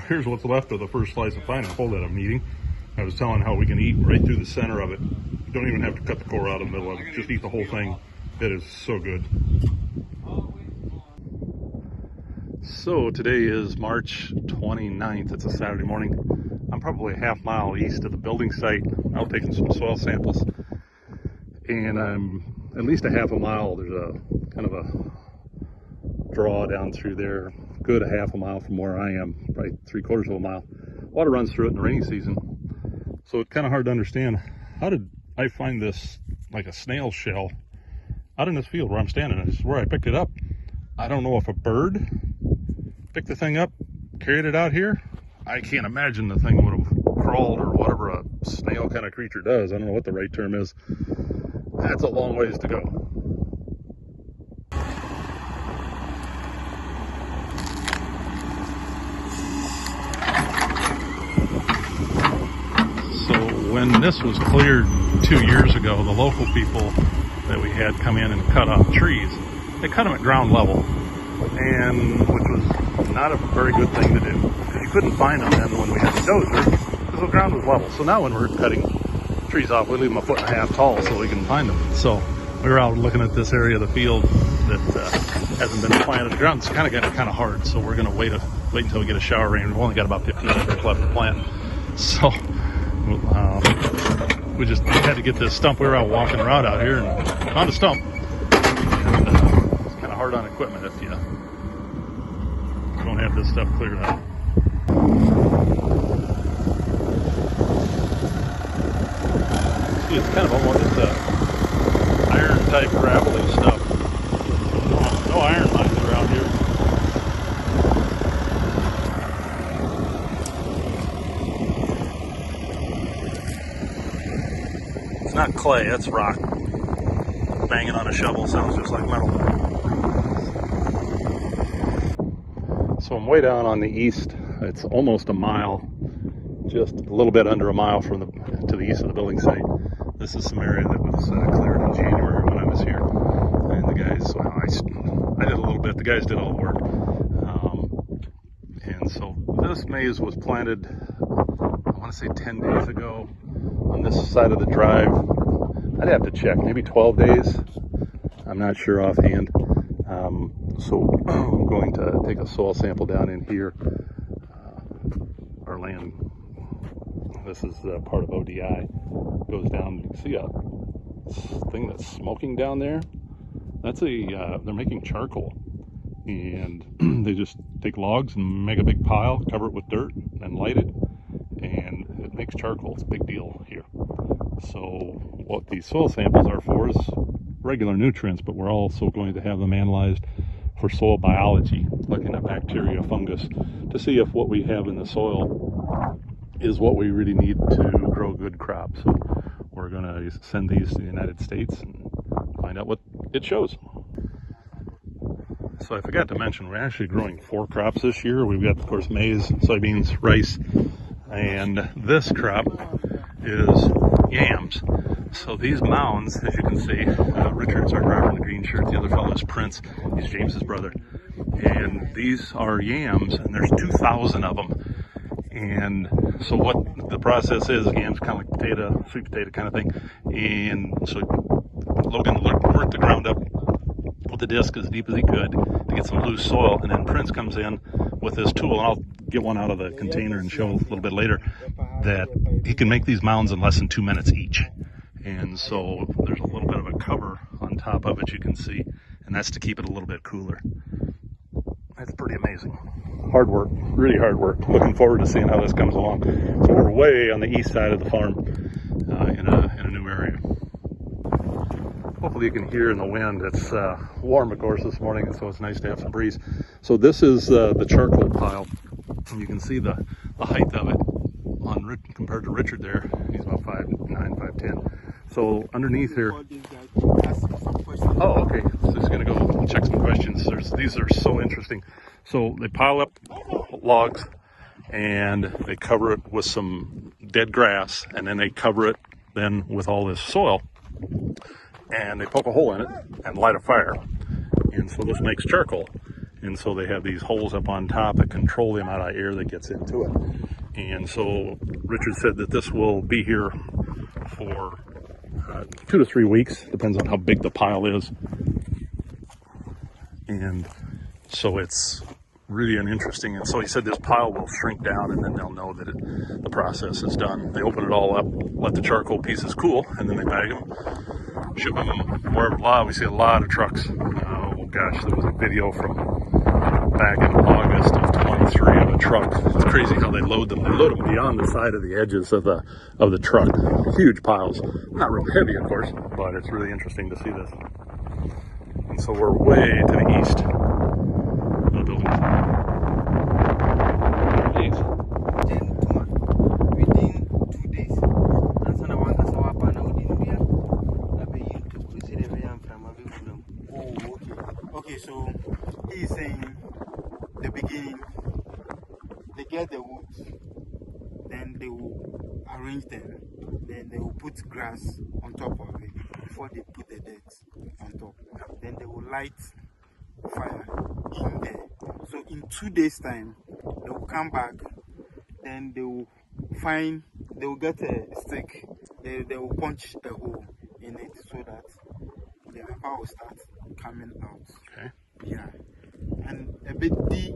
here's what's left of the first slice of pineapple that I'm eating. I was telling how we can eat right through the center of it. You don't even have to cut the core out of the middle of it. Just eat the whole thing. It is so good. So today is March 29th. It's a Saturday morning. I'm probably a half mile east of the building site, out taking some soil samples. And I'm at least a half a mile. There's a kind of a draw down through there, good a half a mile from where I am, probably 3/4 of a mile. Water runs through it in the rainy season. So it's kind of hard to understand, how did I find this like a snail shell out in this field where I'm standing? This is where I picked it up. I don't know if a bird picked the thing up, carried it out here. I can't imagine the thing would have crawled or whatever a snail kind of creature does. I don't know what the right term is. That's a long ways to go. When this was cleared 2 years ago, the local people that we had come in and cut off trees, they cut them at ground level, and which was not a very good thing to do, because you couldn't find them then when we had the dozer, because the ground was level. So now when we're cutting trees off, we leave them 1.5 feet tall so we can find them. So we were out looking at this area of the field that hasn't been planted. The ground's kind of getting kind of hard, so we're going to wait until we get a shower rain. We've only got about 15 acres left to plant. So we just had to get this stump. We were out walking around out here and found a stump. And it's kind of hard on equipment if you don't have this stuff cleared out. See, it's kind of almost iron type gravelly stuff. No iron mines around here. It's not clay, it's rock. Banging on a shovel sounds just like metal. So I'm way down on the east. It's almost a mile, just a little bit under a mile from to the east of the building site. This is some area that was cleared in January when I was here. And the guys, well, I did a little bit, the guys did all the work. And so this maize was planted, I want to say 10 days ago. On this side of the drive, I'd have to check, maybe 12 days. I'm not sure offhand. So I'm going to take a soil sample down in here. Our land, this is part of ODI, goes down. You can see a thing that's smoking down there. That's they're making charcoal. And they just take logs and make a big pile, cover it with dirt, and light it. And it makes charcoal. It's a big deal here. So what these soil samples are for is regular nutrients, but we're also going to have them analyzed for soil biology, looking at bacteria, fungus, to see if what we have in the soil is what we really need to grow good crops. So we're going to send these to the United States and find out what it shows. So I forgot to mention, we're actually growing 4 crops this year. We've got, of course, maize, soybeans, rice, and this crop is yams. So these mounds, as you can see, Richard's our driver in the green shirt. The other fellow is Prince. He's James's brother. And these are yams, and there's 2,000 of them. And so what the process is, yams kind of like potato, sweet potato kind of thing. And so Logan worked the ground up with the disc as deep as he could to get some loose soil, and then Prince comes in with this tool, and I'll get one out of the container and show a little bit later, that he can make these mounds in less than 2 minutes each. And so there's a little bit of a cover on top of it, you can see, and that's to keep it a little bit cooler. That's pretty amazing. Hard work, really hard work. Looking forward to seeing how this comes along. So we're way on the east side of the farm in a new area. Hopefully you can hear in the wind. It's warm, of course, this morning, and so it's nice to have some breeze. So this is the charcoal pile, and you can see the height of it compared to Richard there. He's about 5'9", 5'10". So underneath here. Oh, okay. So just gonna go check some questions. These are so interesting. So they pile up logs and they cover it with some dead grass, and then they cover it then with all this soil, and they poke a hole in it and light a fire. And so this makes charcoal. And so they have these holes up on top that control the amount of air that gets into it. And so Richard said that this will be here for 2 to 3 weeks, depends on how big the pile is. And so it's really interesting. And so he said this pile will shrink down, and then they'll know that the process is done. They open it all up, let the charcoal pieces cool, and then they bag them, ship them wherever. We see a lot of trucks. Oh gosh, there was a video from back in August of 23 of a truck. It's crazy how they load them. They load them beyond the side of the edges of the truck. Huge piles. Not real heavy, of course, but it's really interesting to see this. And so we're way to the east of the building. Within 2 days. Oh, okay. Okay, so he's saying the beginning, they get the woods, then they will arrange them, then they will put grass on top of it before they put the dirt on top. Then they will light fire in there. So in 2 days time, they will come back, then they will get a stick, they will punch a hole in it so that the apple will start coming out. Okay. Yeah. And a bit deep,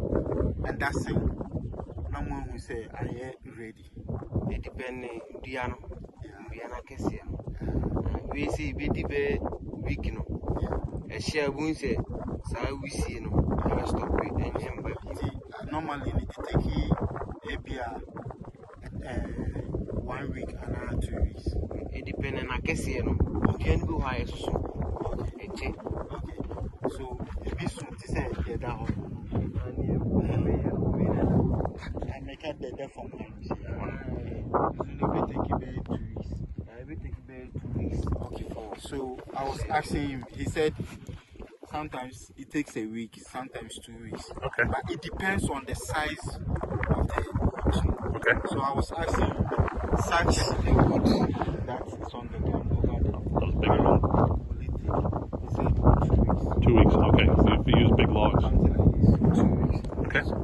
and that's it. No one will say, I am ready. It depends on Diana. Diana Cassia. We see BDB week, a share wound say, so we see no, I stop it and him. But normally, it take a 1 week and another 2 weeks. It depends on Cassia. You can go higher. Okay. So, if you want to say, get down. I make it better for me. Okay. So I was asking him, he said sometimes it takes a week, sometimes 2 weeks. Okay. But it depends on the size of the wood. Okay. So I was asking him, such a wood that is on the ground over there. Those bigger ones? Will it take? He said 2 weeks. 2 weeks, okay. So if you use big logs. Something like this, 2 weeks. Okay. So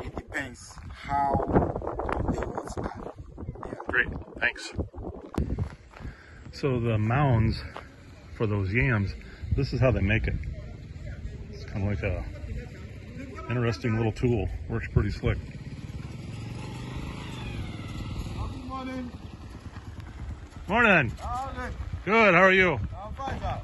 it depends how the woods are. Yeah. Great, thanks. So the mounds for those yams, this is how they make it. It's kind of like a interesting little tool. Works pretty slick. Good morning. Morning. Morning. Good, how are you? I'm fine, sir.